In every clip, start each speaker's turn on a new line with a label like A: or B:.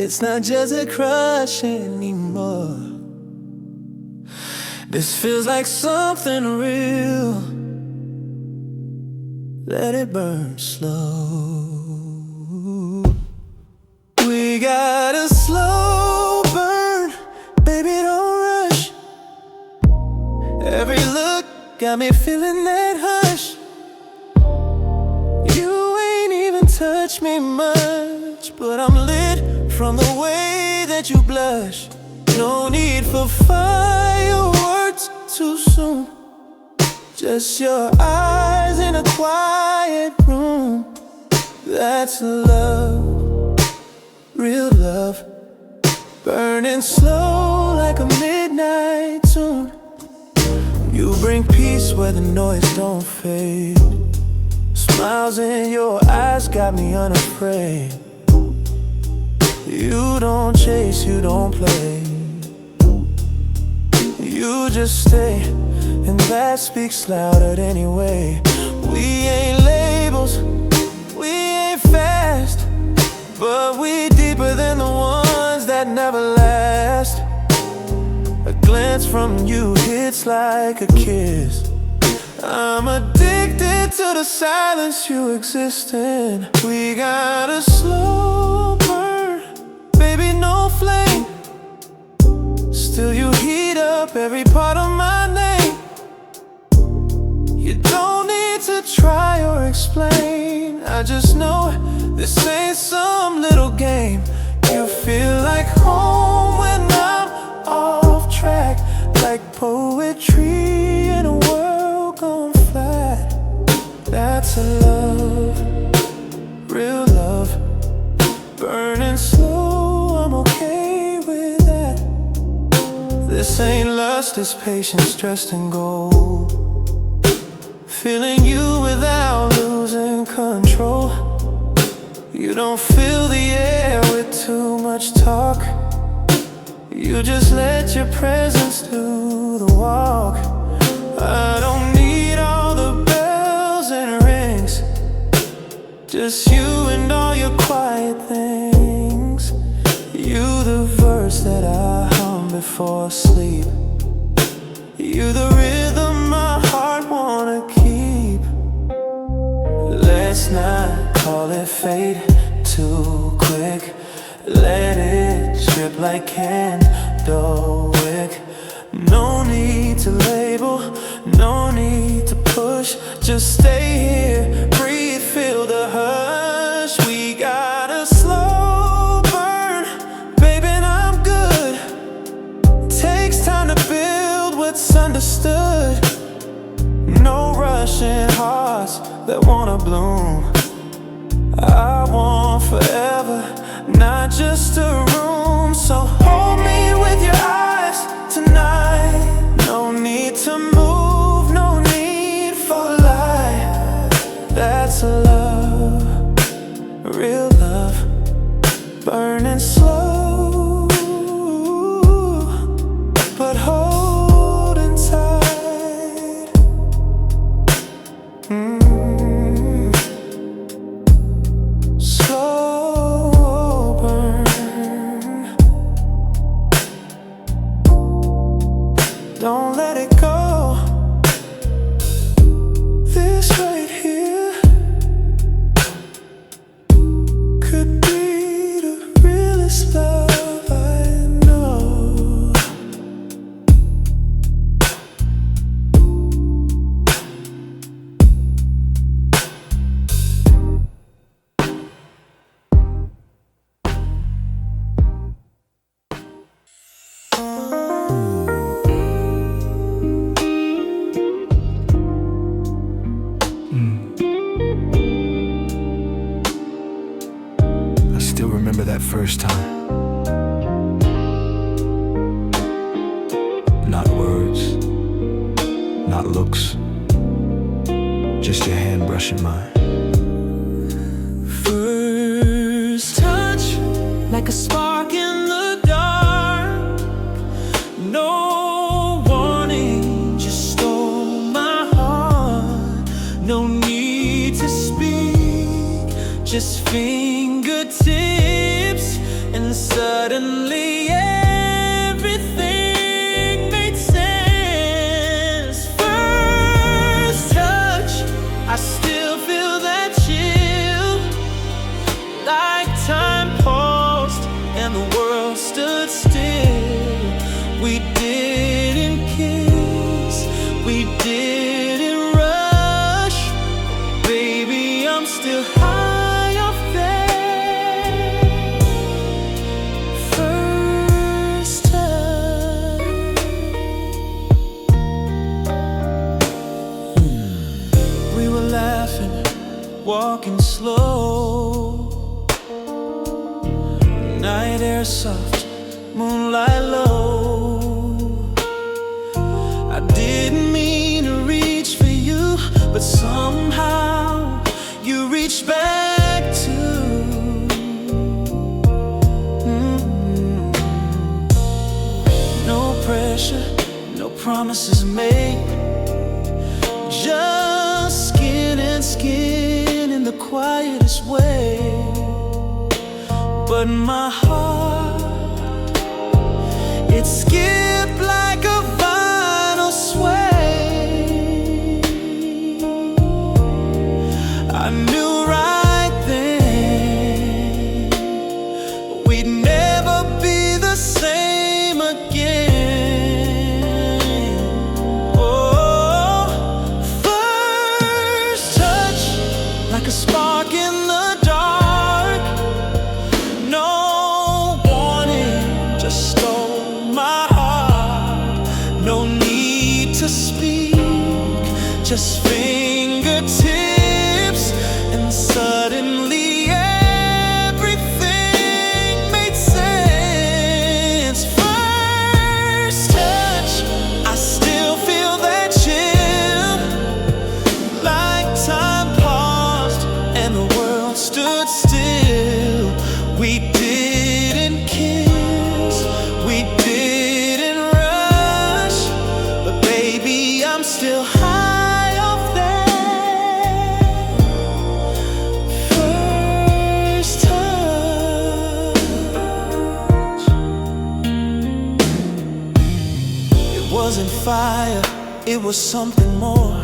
A: It's not just a crush anymore. This feels like something real. Let it burn slow. We got a slow burn, baby, don't rush. Every look got me feeling that hush. You ain't even touched me much, but I'm lit from the way that you blush. No need for fireworks too soon. Just your eyes in a quiet room. That's love, real love. Burning slow like a midnight tune. You bring peace where the noise don't fade. Smiles in your eyes got me unafraid. You don't chase, you don't play. You just stay, and that speaks louder anyway. We ain't labels, we ain't fast, but we deeper than the ones that never last. A glance from you hits like a kiss. I'm addicted to the silence you exist in. We got a slow burn, baby, no flame. Still you heat up every part of my name. You don't need to try or explain. I just know this ain't some little game. You feel like home when I'm off track, like poetry in a world gone flat. That's a love, real love. Burning slow, I'm okay with that. This ain't lust, it's patience dressed in gold. Feeling you without losing control. You don't fill the air with too much talk. You just let your presence do the walk. I don't need all the bells and rings, just you and all your quiet things. You the verse that I hum before sleep. You the rhythm my heart wanna keep. Let's not call it fate too quick. Let it drip like candlewick. No need to label, no need to push. Just stay here, breathe, feel the hush. We got a slow burn, baby, and I'm good. Takes time to build what's understood. No rushing hearts that wanna bloom. I want forever, not just a room. So hold me with your eyes tonight. No need to move, no need for light. That's love, real love. Burning slow, but holding tight. Slow burn. Don't let it go. This right here could be the realest love I know. I still remember that first time. Not words, not looks, just your hand brushing mine. First touch, like a spark in the dark. No warning, just stole my heart. No need to speak, just fingertips and suddenly everything made sense. First touch, I still feel that chill, like time paused and the world stood still. We didn't kiss, we didn't rush, baby, I'm still high off that first touch. We were laughing, walking slow, night air soft, moonlight low. I didn't mean to reach for you, but somehow you reached back too. No pressure, no promises made, just skin and skin in the quietest way. But my heart, it skipped like a vinyl sway. I knew right then we'd never be the same again. Oh, first touch, like a spark in the dark. No warning, just stole my heart. No need to speak, just fingertips, and suddenly everything made sense. First touch, I still feel that chill, like time paused and the world stood still. We didn't kiss, we didn't rush, but baby, I'm still high off that first touch. It wasn't fire, it was something more,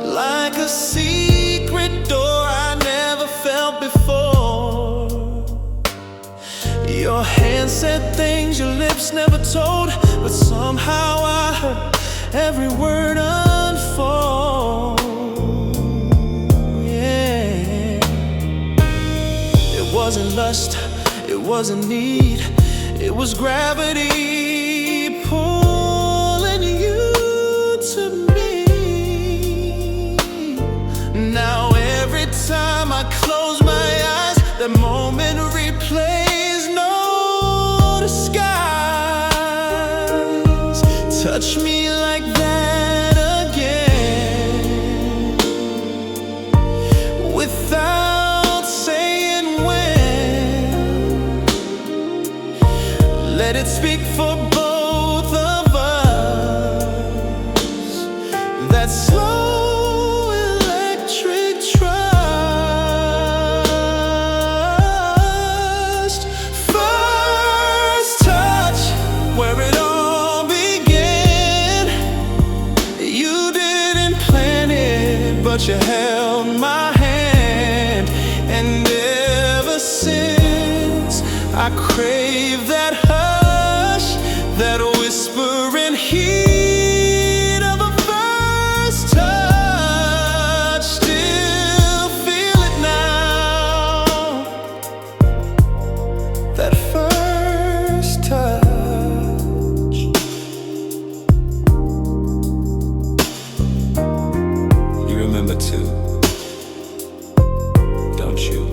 A: like a secret door I never felt before. Your hands said things your lips never told, but somehow I heard every word unfold. Yeah. It wasn't lust, it wasn't need, it was gravity pulling you to me. Now every time I close my eyes, that moment replays. No disguise, touch me like that again, without saying when. Let it speak for both of us, that slow electric trust. First touch, where it all began. You didn't plan it, but you held my hand, and ever since I crave that hush, that whispering heat of a first touch. Still feel it now, that first touch. You remember too, don't you?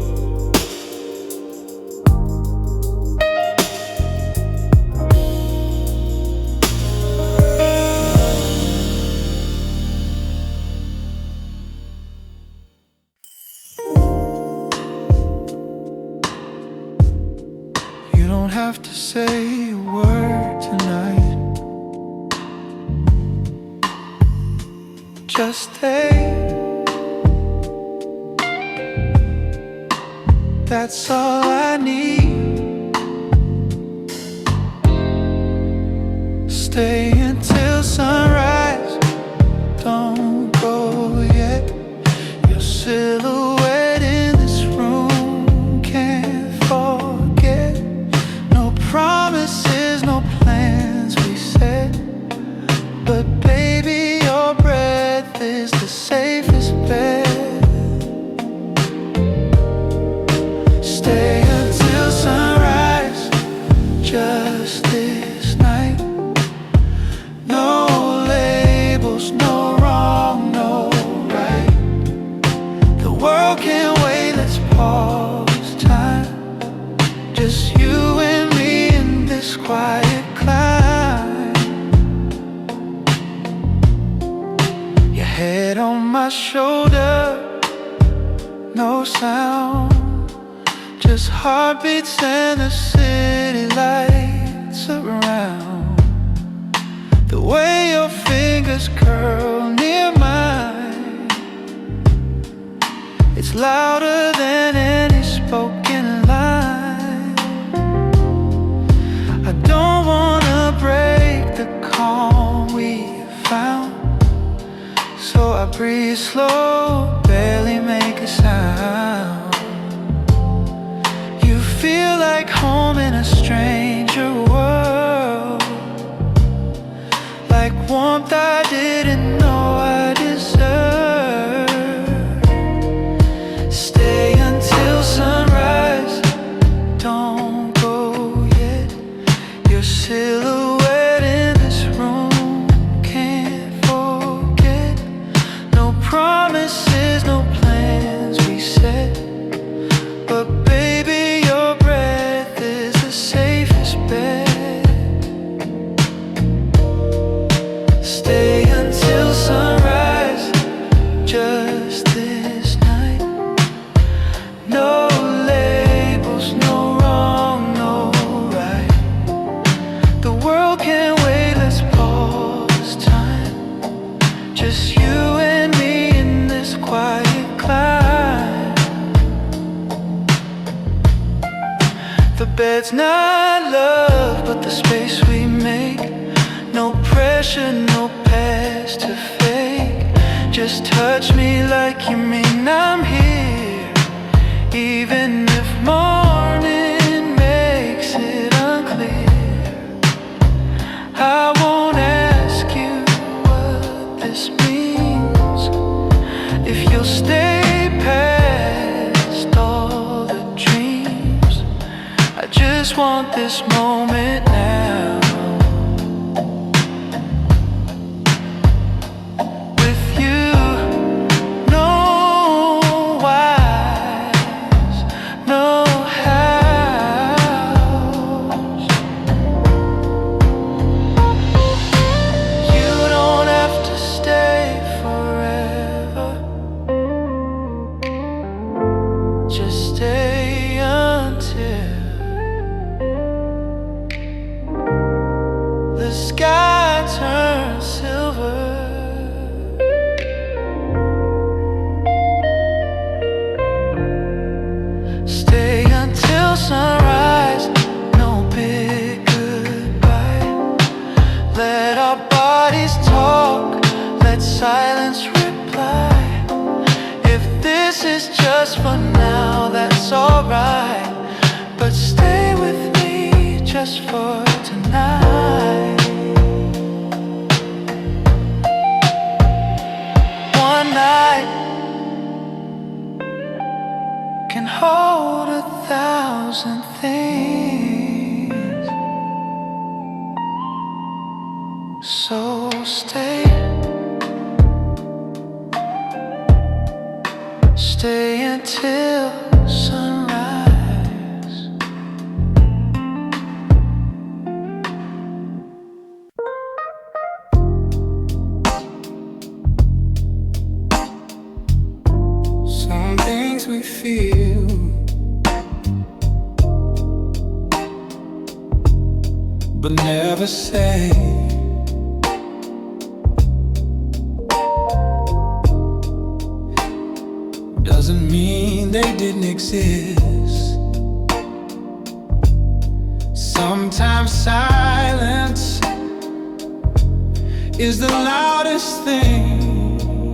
A: You don't have to say a word tonight, just stay. That's all I need. safest bet. Stay until sunrise, just this night. No labels, no wrong, no right. The world can't wait, let's pause time. Just you and me in this quiet climb. Your head on my shoulder, no sound, just heartbeats and the city lights around. The way your fingers curl near mine, it's louder than any spoken line. I don't wanna break the calm we found, so I breathe slow, barely make a sound. You feel like home in a stranger world, like warmth I didn't know I deserved. Stay until sunrise, don't go yet. Your silhouette in this room, can't forget. No promises, no plans we set, but baby, your breath is the safest bet. Stay until sunrise, just this night. No labels, no wrong, no right. The world can't wait, let's pause time. Just you and me in this quiet climb. The bed's not love, but the space we make. No pressure, no past to fake. Just touch me like you mean I'm here, even if morning makes it unclear. I won't ask you what this means, if you'll stay past all the dreams. I just want this moment now. With you, no whys, no hows. You don't have to stay forever, just stay until the sky turns silver. Stay until sunrise, no big goodbye. Let our bodies talk, let silence reply. If this is just for now, that's alright, but stay with me just for tonight. One night can hold 1,000 things, so stay, stay until sunrise. Some things we feel, but never say. Doesn't mean they didn't exist. Sometimes silence is the loudest thing.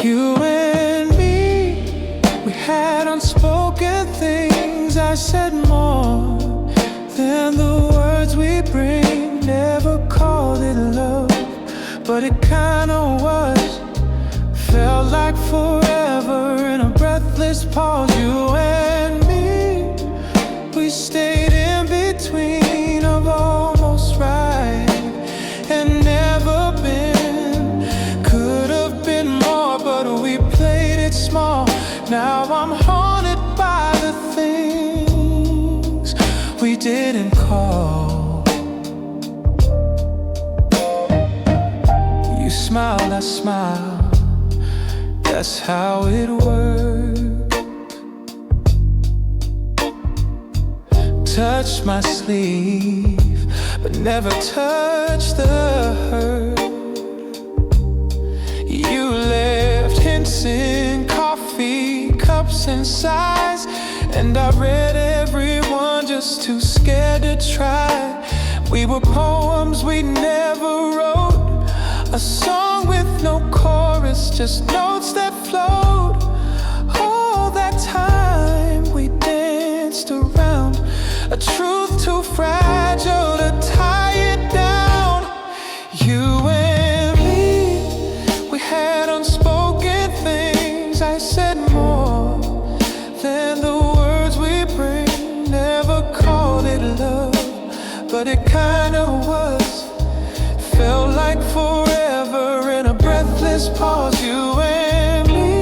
A: You and me, we had unspoken things. I said more than the words we bring. Never called it love, but it kinda was. Felt like forever in a breathless pause. You and me, we stayed in between of almost right and never been. Could have been more, but we played it small. Now I'm haunted by the things we didn't call. You smiled, I smiled. That's how it worked. Touched my sleeve, but never touched the hurt. You left hints in coffee cups and sighs, and I read every one just too scared to try. We were poems we never wrote, a song with no chorus, just notes that flowed. All that time we danced around a truth too fragile to tie it down. You and me, we had unspoken things. I said more than the words we bring. Never called it love, but it kinda was. Felt like forever in a breathless pause. You and me,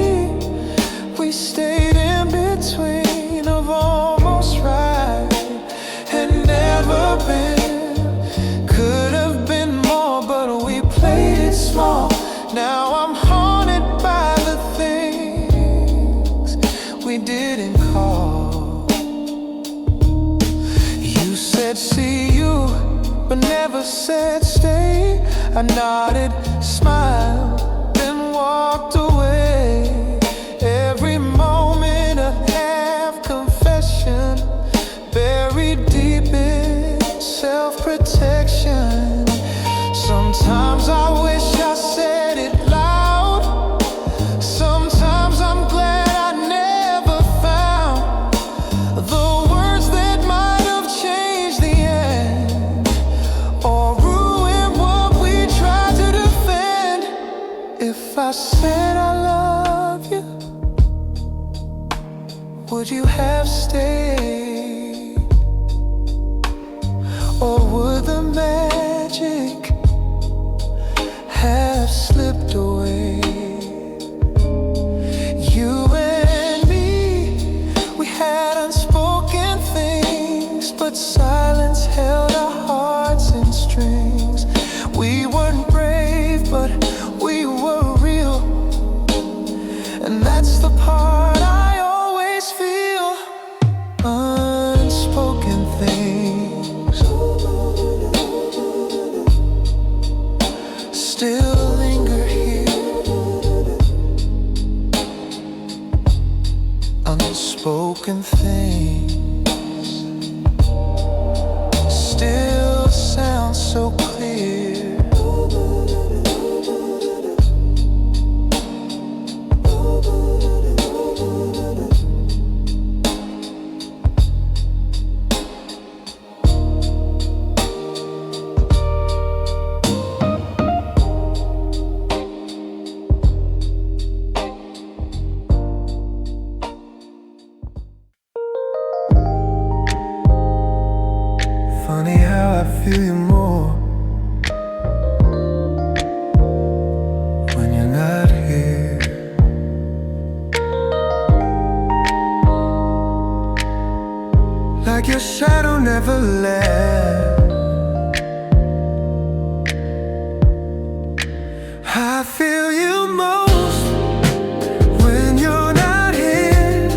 A: we stayed in between of almost right and never been. Could have been more, but we played it small. Now I'm haunted by the things we didn't call. You said see you, but never said stay. I nodded, smiled, then walked away. Every moment a half confession, buried deep in self-protection. Sometimes I wish I said it loud. Sometimes I'm glad I never found the words that might have changed the end or ruined what we tried to defend. If I said I love you, would you have stayed? Or would the magic have slipped away? You and me, we had unspoken things, but silence held our hearts in strings. We weren't brave, but we were real, and that's the part I always feel. Unspoken things still linger here. Unspoken things still sound so clear. Funny how I feel you more when you're not here. Like your shadow never left. I feel you most when you're not here.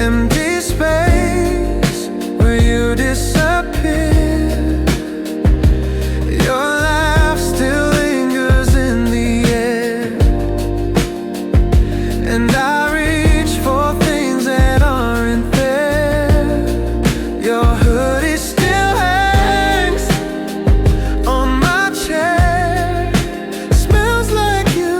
A: Empty space where you disappear. Your laugh still lingers in the air, and I reach for things that aren't there. Your hoodie still hangs on my chair. Smells like you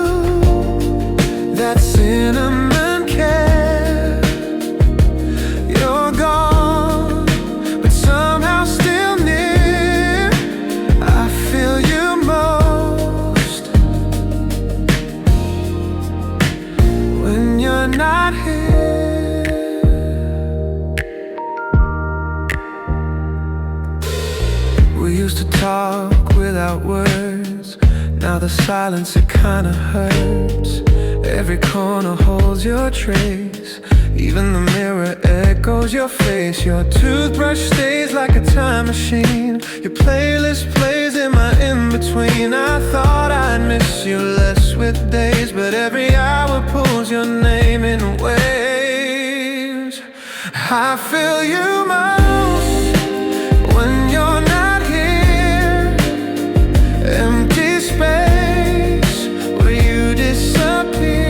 A: the silence, it kinda hurts. Every corner holds your trace. Even the mirror echoes your face. Your toothbrush stays like a time machine. Your playlist plays in my in-between. I thought I'd miss you less with days, but every hour pulls your name in waves. I feel you most when you're not here. Empty space where you disappear.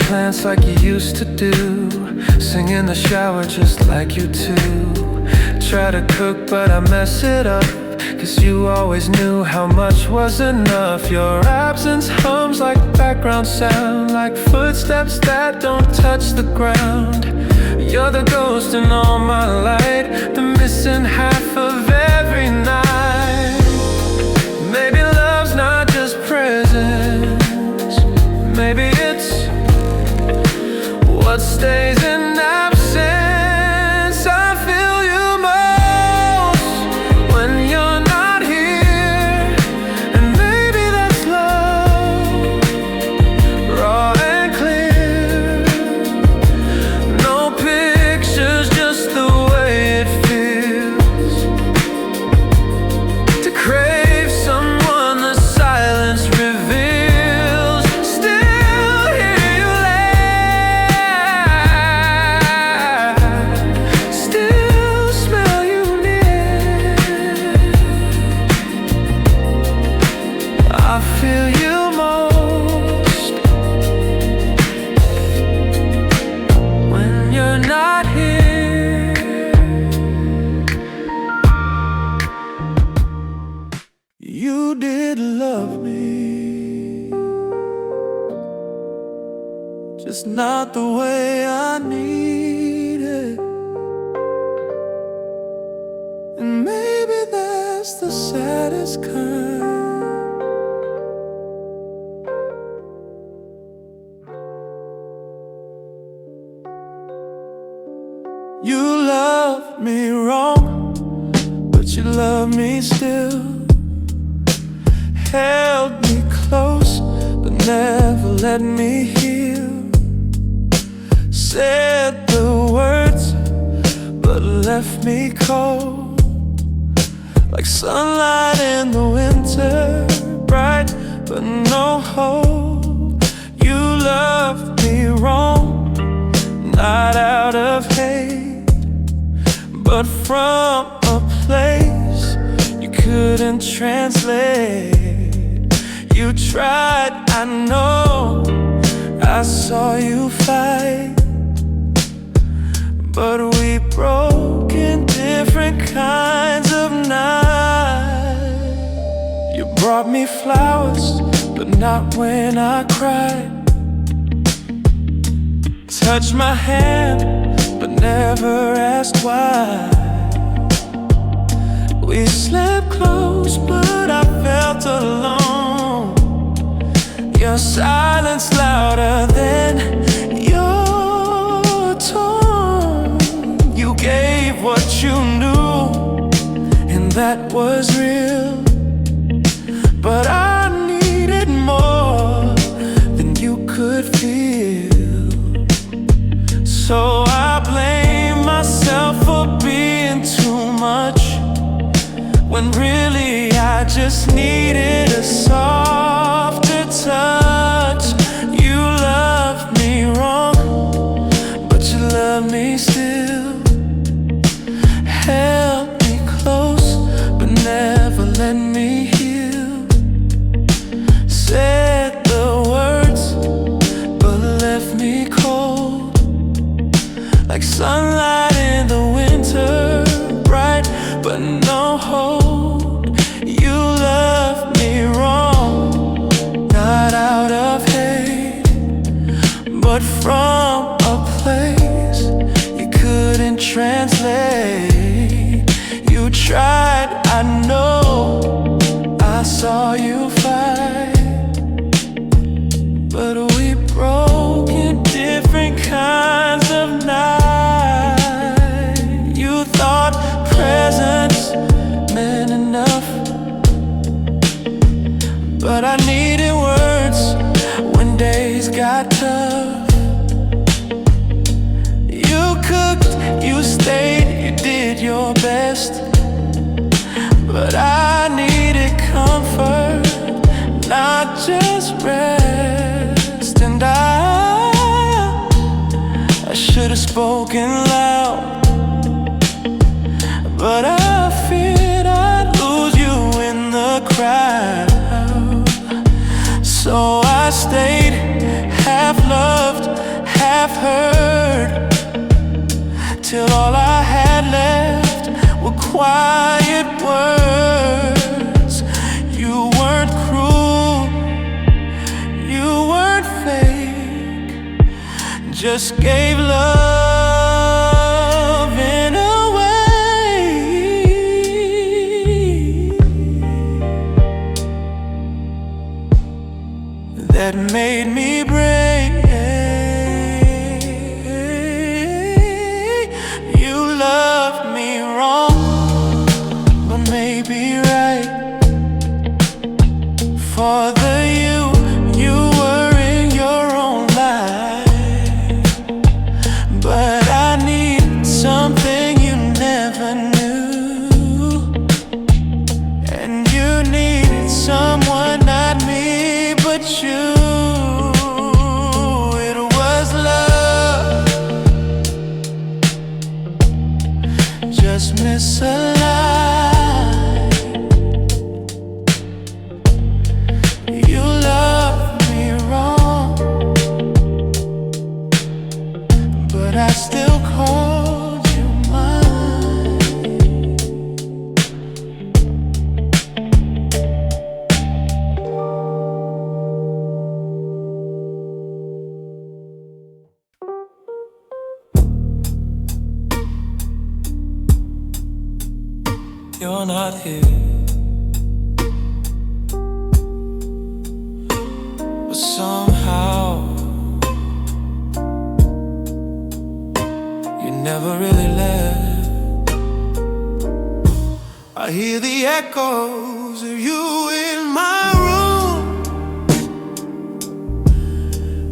A: Plants like you used to do. Sing in the shower just like you do. Try to cook but I mess it up, 'cause you always knew how much was enough. Your absence hums like background sound, like footsteps that don't touch the ground. You're the ghost in all my light, the missing half of every night. Maybe love's not just presence. Maybe it's what stays in absence. I feel you most when you're not here. And maybe that's love, raw and clear. No pictures, just the way it feels. To crave someone the silence reveals. Still hear you not the way I need it. And maybe that's the saddest kind. You love me wrong, but you love me still. Held me close, but never let me heal. Said the words, but left me cold. Like sunlight in the winter, bright but no hope. You loved me wrong, not out of hate, but from a place you couldn't translate. You tried, I know, I saw you fight, but we broke in different kinds of nights. You brought me flowers, but not when I cried. Touched my hand, but never asked why. We slept close, but I felt alone. Your silence louder than your tone. You gave what you knew, and that was real. But I needed more than you could feel. So I blame myself for being too much, when really I just needed a softer touch. You loved me wrong, but you love me still. Held me close, but never let me heal. like sunlight in the winter, bright but no hope. You love me wrong, not out of hate, but from a place you couldn't translate. You tried, I know, I saw you fight, but we broke in different kinds of night. You thought presence meant enough, but I needed words when days got tough. You cooked, you stayed, you did your best, but I needed comfort, not just rest. And I should have spoken loud, but I feared I'd lose you in the crowd. So I stayed, half loved, half heard, till all I had left were quiet words. You weren't cruel, you weren't fake, just gave love in a way that made me brave. You loved me wrong, but maybe right. For the you were in your own life, but I need something you never knew, and you needed someone, not me, but you. It was love, just misaligned. You loved me wrong, but I still called you mine. You're not here, but somehow you never really left. I hear the echoes of you in my room,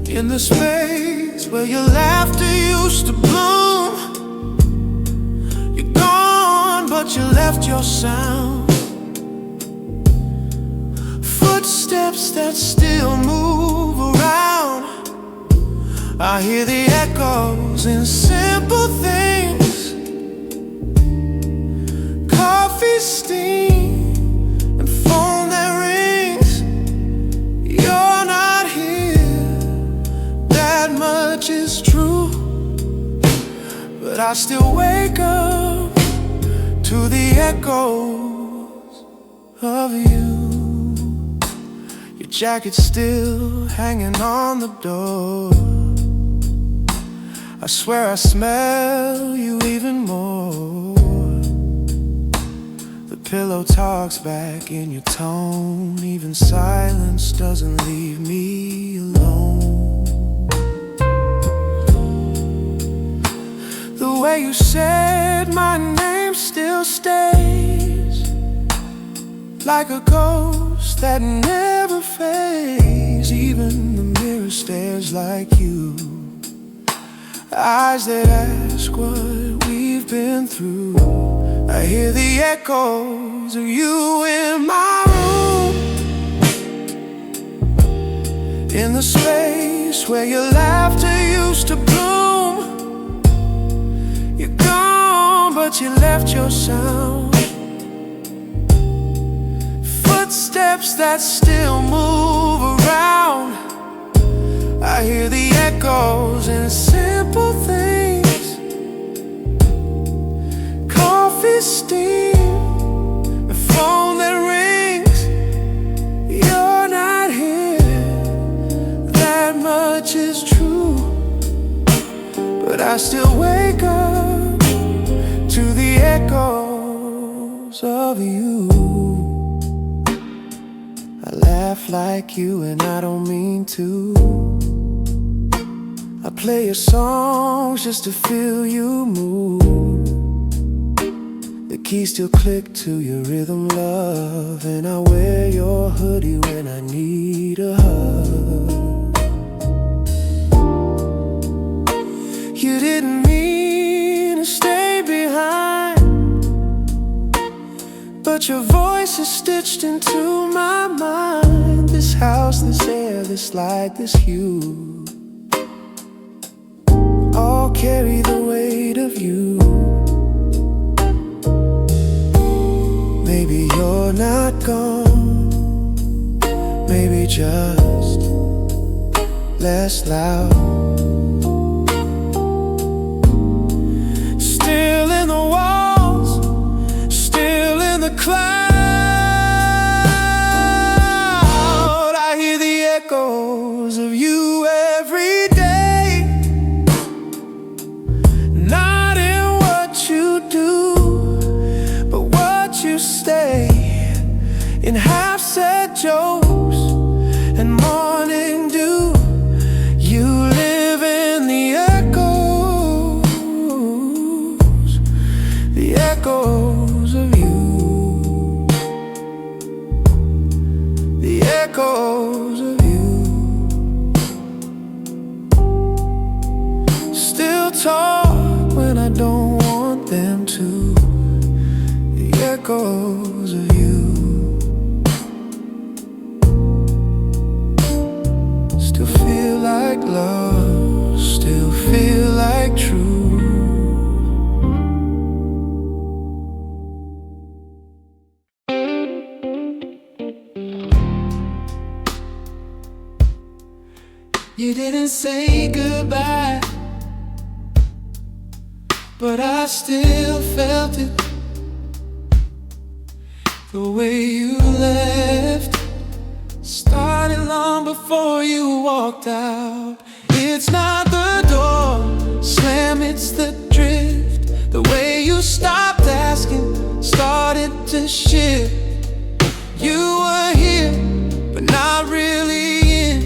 A: in the space where your laughter used to bloom. You're gone, but you left your sound, footsteps that still move around. I hear the echoes in simple things, coffee steam and phone that rings. You're not here, that much is true, but I still wake up to the echoes of you. Your jacket's still hanging on the door. I swear I smell you even more. The pillow talks back in your tone. Even silence doesn't leave me alone. The way you said my name still stays, like a ghost that never fades. Even the mirror stares like you, eyes that ask what we've been through. I hear the echoes of you in my room, in the space where your laughter used to bloom. You're gone, but you left your sound, footsteps that still move around. I hear the echoes in simple things, much is true, but I still wake up to the echoes of you. I laugh like you and I don't mean to. I play your songs just to feel you move. The keys still click to your rhythm, love, and I wear your hoodie when I need a hug. You didn't mean to stay behind, but your voice is stitched into my mind. This house, this air, this light, this hue, all carry the weight of you. Maybe you're not gone, maybe just less loud. Still in the walls, still in the cloud. I hear the echoes of you every day. Not in what you do, but what you say, in half-said jokes and morning dew. You live in the echoes of you, the echoes of you. Still talk when I don't want them to. The echoes of you. Still feel like love, still feel like true. You didn't say goodbye, but I still felt it. The way you left started long before you walked out. It's not the door slam, it's the drift. The way you stopped asking started to shift. You were here, but not really in.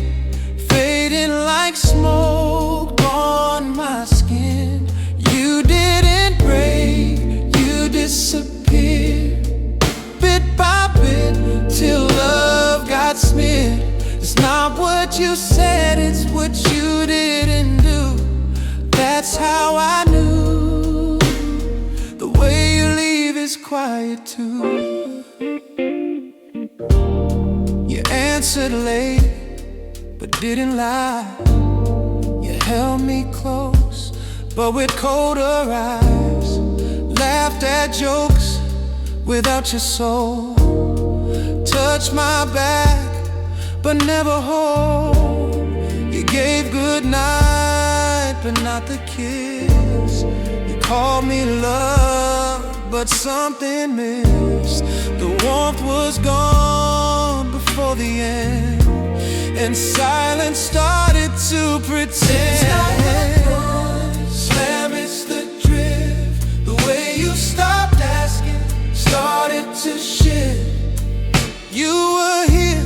A: Fading like smoke on my skin. You didn't break, you disappeared, bit by bit, till love got smeared. It's not what you said, it's what you didn't do. That's how I knew. The way you leave is quiet too. You answered late, but didn't lie. You held me close, but with colder eyes. Laughed at jokes without your soul. Touched my back, but never whole. You gave good night, but not the kiss. You called me love, but something missed. The warmth was gone before the end, and silence started to pretend. It's not the slam, it's the drift. The way you stopped asking started to shift. You were here,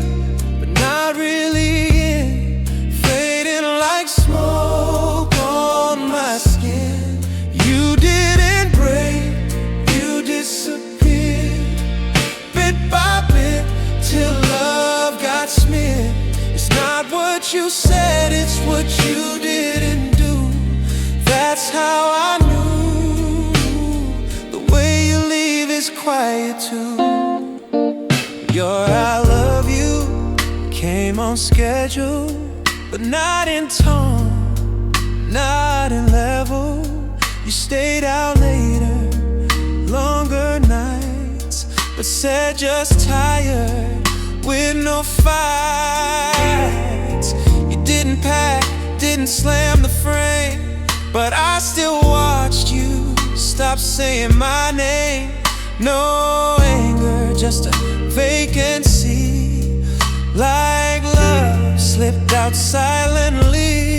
A: but not really in. Fading like smoke on my skin. You didn't break, you disappeared, bit by bit, till love got smeared. Not what you said, it's what you didn't do. That's how I knew. The way you leave is quiet too. Your I love you came on schedule, but not in tone, not in level. You stayed out later, longer nights, but said just tired, with no fights. You didn't pack, didn't slam the frame, but I still watched you stop saying my name. No anger, just a vacancy, like love slipped out silently.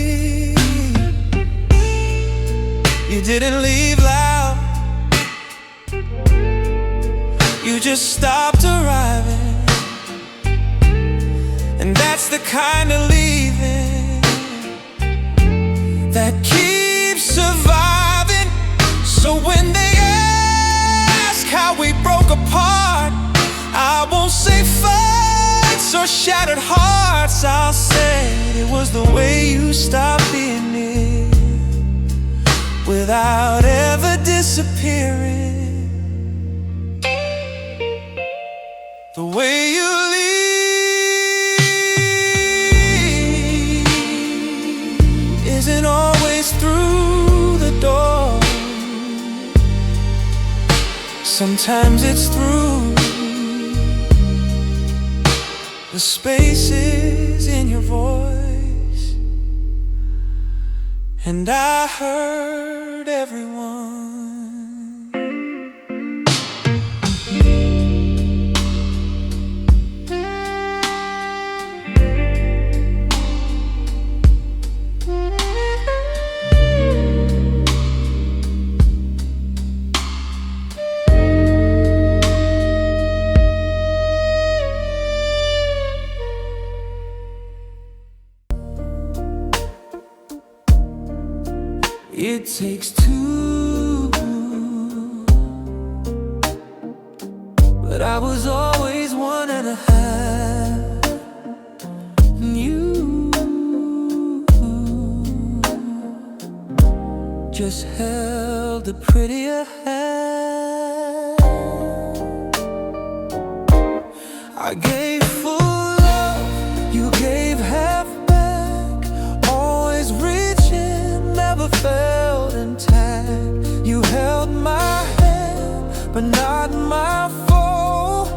A: didn't leave loud, you just stopped arriving. And that's the kind of leaving that keeps surviving. So when they ask how we broke apart, I won't say fights or shattered hearts. I'll say it was the way you stopped being near without ever disappearing. The way you leave isn't always through the door. Sometimes it's through the spaces in your voice. And I heard everyone. It takes two, but I was always one and a half. And you just held a prettier hand. I gave full love, you gave half back. Always reaching, never felt intact. You held my hand, but not my foe.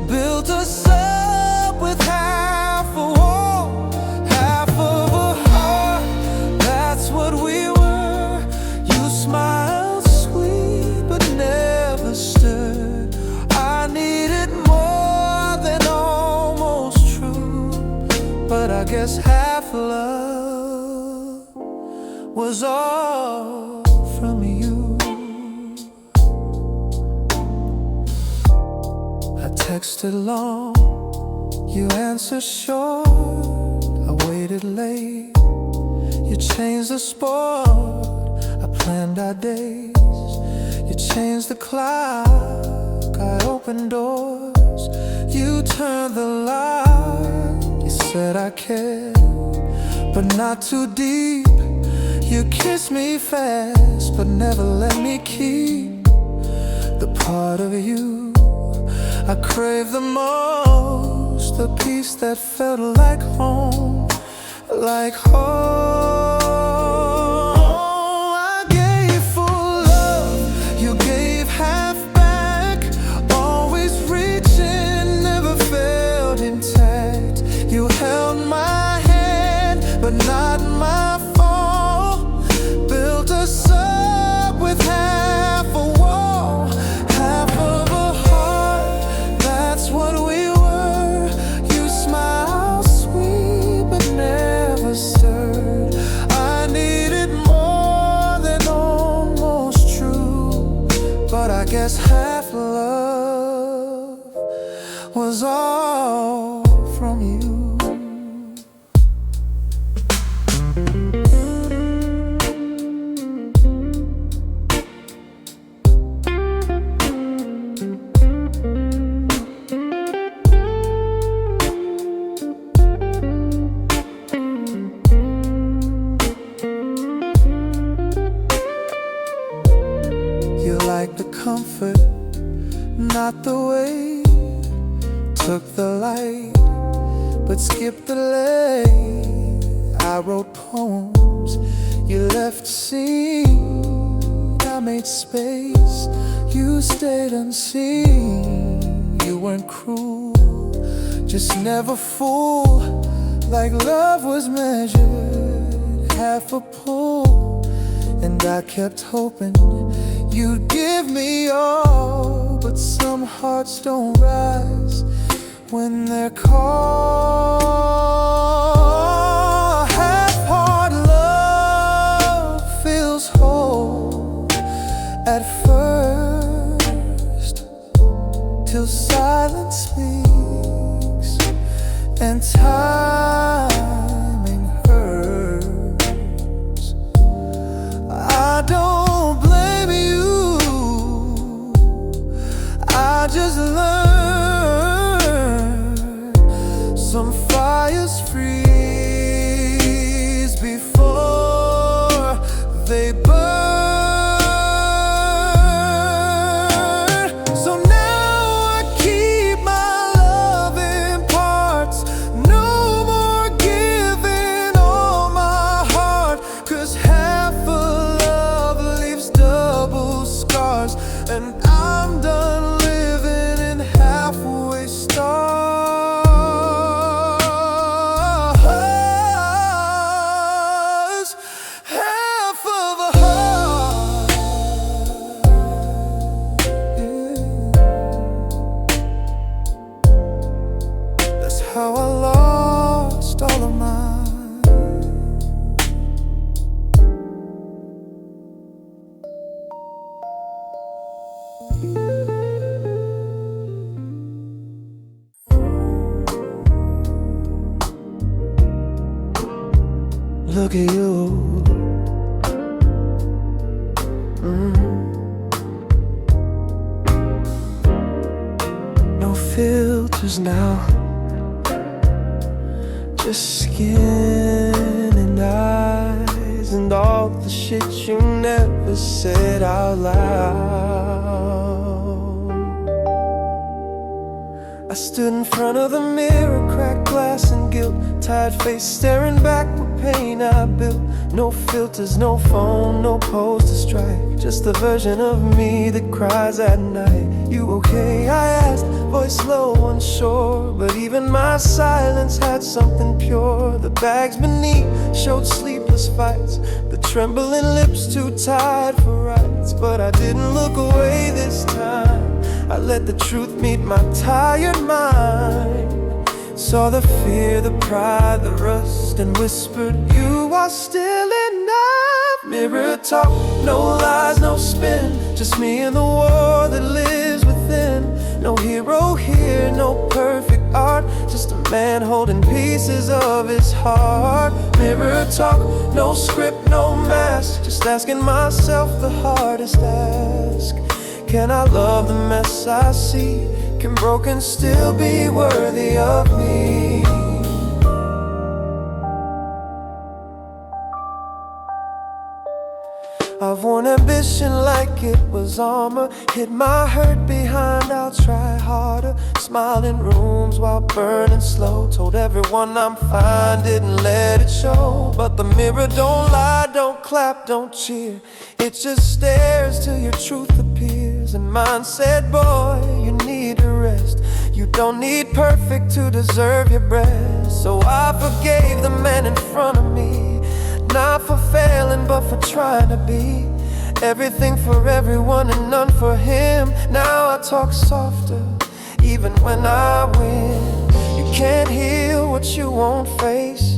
A: Built us up with half a wall, half of a heart. That's what we were. You smiled sweet, but never stirred. I needed more than almost true, but I guess half love was all from you. I texted long, you answered short. I waited late, you changed the sport. I planned our days, you changed the clock. I opened doors, you turned the light. You said I cared, but not too deep. You kissed me fast, but never let me keep the part of you I crave the most, the peace that felt like home, like home. I gave full love, you gave half back. Always reaching, never felt intact. You held my hand, but not my fall. Built us up with half a wall, half of a heart. That's what we were. You smiled sweet, but never stirred. I needed more than almost true, but I guess half love was all from you. You like the comfort, not the way. Took the light, but skipped the lay. I wrote poems, you left scene. I made space, you stayed unseen. You weren't cruel, just never full. Like love was measured, half a pull. And I kept hoping you'd give me all, but some hearts don't rise when they're called. Half-heart love feels whole, look at you. No filters now, just skin and eyes, and all the shit you never said out loud. I stood in front of the mirror, cracked glass and guilt, tired face staring back with pain I built. No filters, no phone, no pose to strike, just the version of me that cries at night. You okay? I asked, voice low, unsure, but even my silence had something pure. The bags beneath showed sleepless fights, the trembling lips too tired for rights. But I didn't look away this time, I let the truth meet my tired mind. Saw the fear, the pride, the rust, and whispered, you are still enough. Mirror talk, no lies, no spin, just me and the war that lives within. No hero here, no perfect art, just a man holding pieces of his heart. Mirror talk, no script, no mask, just asking myself the hardest ask. Can I love the mess I see? Can broken still be worthy of me? I've worn ambition like it was armor, hid my hurt behind, I'll try harder. Smiled in rooms while burning slow, told everyone I'm fine, didn't let it show. But the mirror don't lie, don't clap, don't cheer, it just stares till your truth appears. And mine said, boy, you need a rest, you don't need perfect to deserve your breast. So I forgave the man in front of me, not for failing but for trying to be everything for everyone and none for him. Now I talk softer even when I win. You can't heal what you won't face,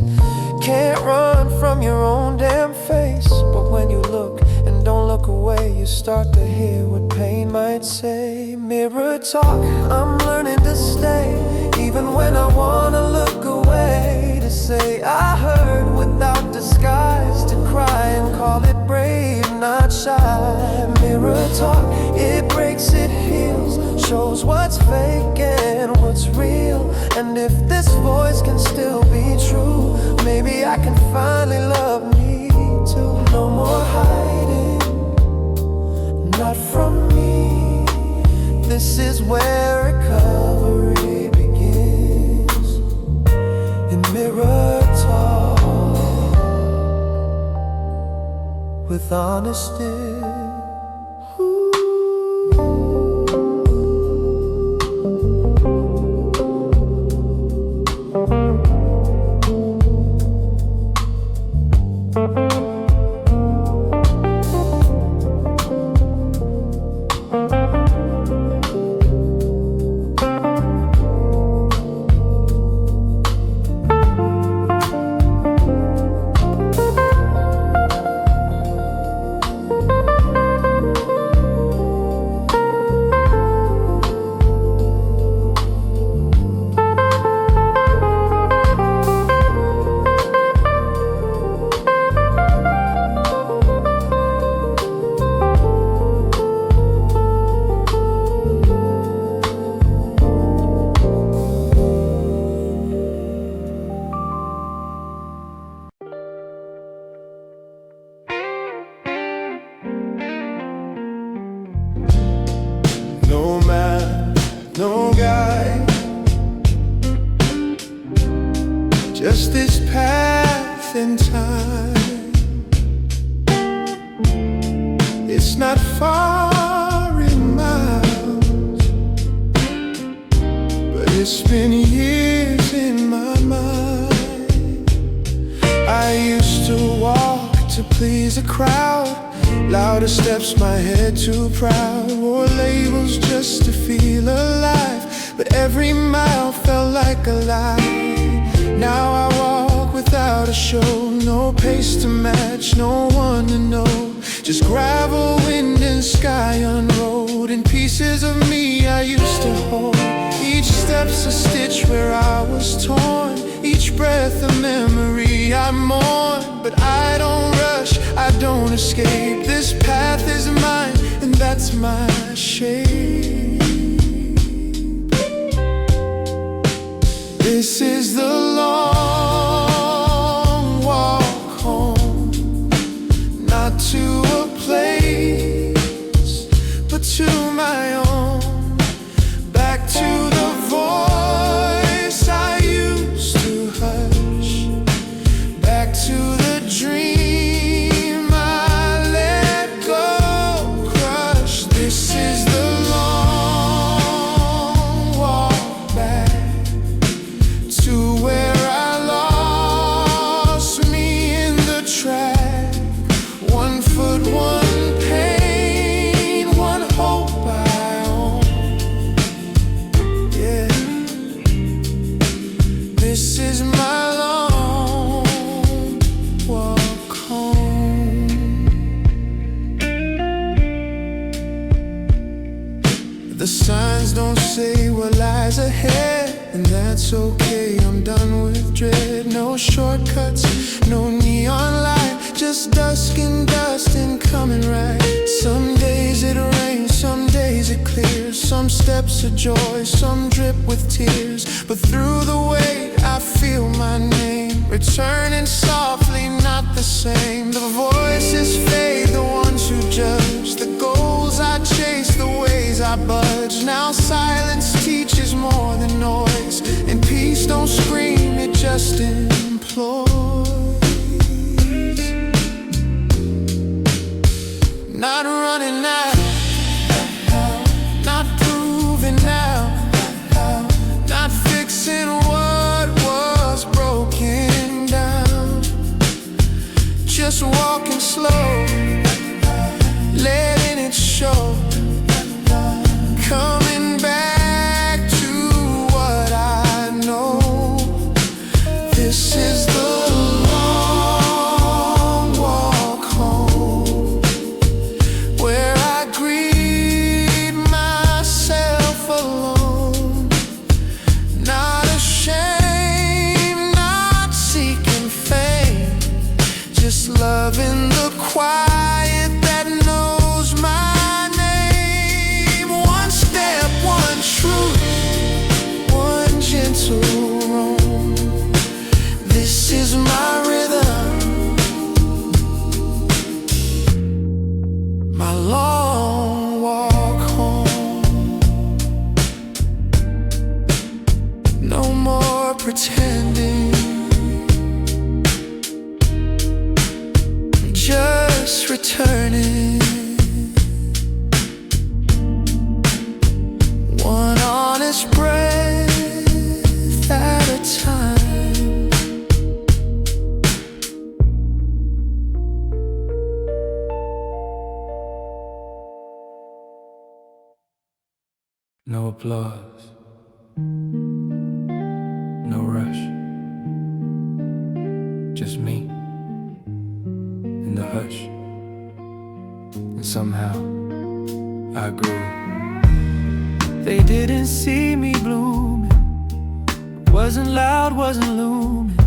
A: can't run from your own damn face. But when you look and don't look away, you start to hear what pain might say. Mirror talk, I'm learning to stay even when I wanna look away. To say I heard without disguise, to cry and call it brave, not shy. Mirror talk, it breaks, it heals, shows what's fake and what's real. And if this voice can still be true, maybe I can finally love me too. No more hiding, not from me. This is where recovery begins, in mirror talk, with honesty. No guide, just this path in time. It's not far in miles, but it's been years in my mind. I used to walk to please a crowd, louder steps, my head too proud. Wore labels just to feel alive, but every mile felt like a lie. Now I walk without a show, no pace to match, no one to know. Just gravel, wind and sky unrolled, and pieces of me I used to hold. Each step's a stitch where I was torn, each breath a memory I mourn. But but I don't rush, I don't escape. This path is mine, and that's my shape. This is the long walk home, not to a place, but to my own. Back to the voice I used to hush, back to the dream I let go crush. This is the long walk back to where I lost me in the track. 1 foot, 1 pain, 1 hope I own. Yeah, this is my long walk home. The signs don't say what lies ahead, and that's okay, I'm done with dread. No shortcuts, no neon light, just dusk and dust and coming right. Some days it rains, some days it clears. Some steps of joy, some drip with tears. But through the weight I feel my name returning softly, not the same. The voices fade, the ones who judge the goals I chase, the ways I budge. Now silence teaches more than noise, and peace don't scream, it just implores. Not running out, not proving now, not fixing what was broken down. Just walking slow, letting it show. Coming back to what I know. This is the long walk home, where I greet myself alone. Not ashamed, not seeking fame, just loving the quiet that knows my name. 1 step, 1 truth, 1 gentle roam. This is my rhythm, my long walk home. No more pretending, just returning. 1 honest breath at a time. No applause, no rush, just me in the hush. And somehow I grew. They didn't see me blooming, wasn't loud, wasn't looming.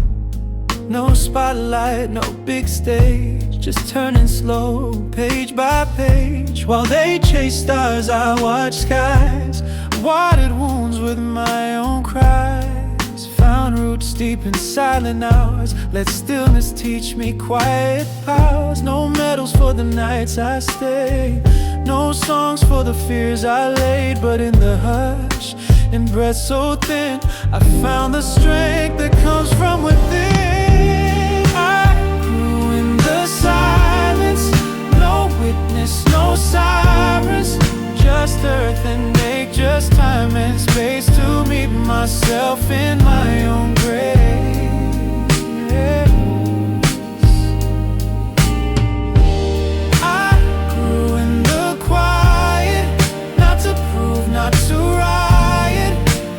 A: No spotlight, no big stage, just turning slow, page by page. While they chased stars, I watched skies, watered wounds with my own cries. Found roots deep in silent hours, let stillness teach me quiet powers. No medals for the nights I stayed, no songs for the fears I laid. But in the hush, in breath so thin, I found the strength that comes from within. I grew in the silence, no witness, no sirens, just earth and ache, just time and space to meet myself in my own grace. I grew in the quiet, not to prove, not to riot,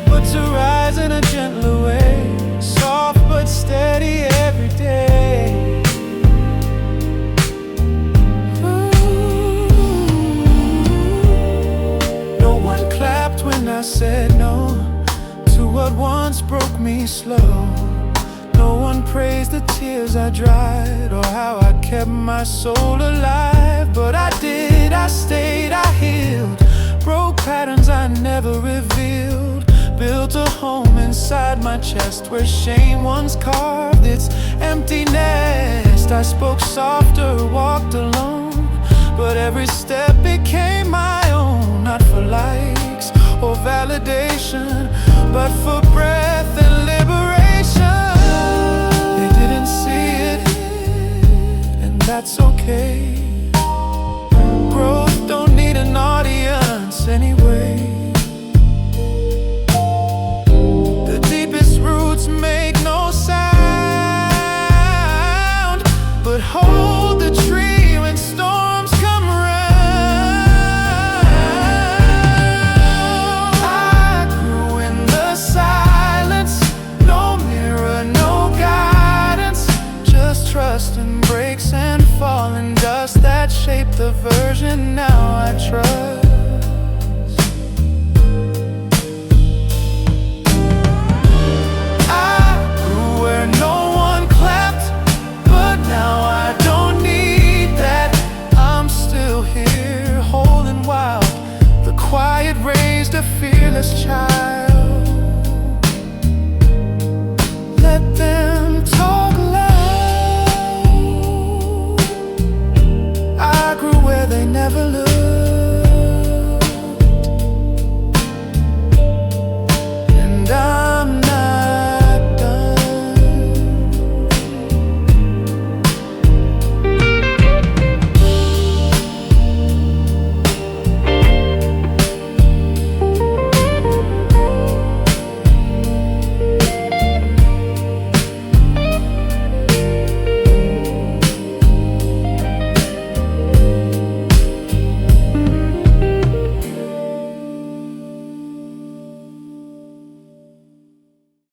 A: but to rise in a gentler way. Soft but steady the tears I dried, or how I kept my soul alive. But I did, I stayed, I healed, broke patterns I never revealed, built a home inside my chest where shame once carved its empty nest. I spoke softer, walked alone, but every step became my own, not for likes or validation, but for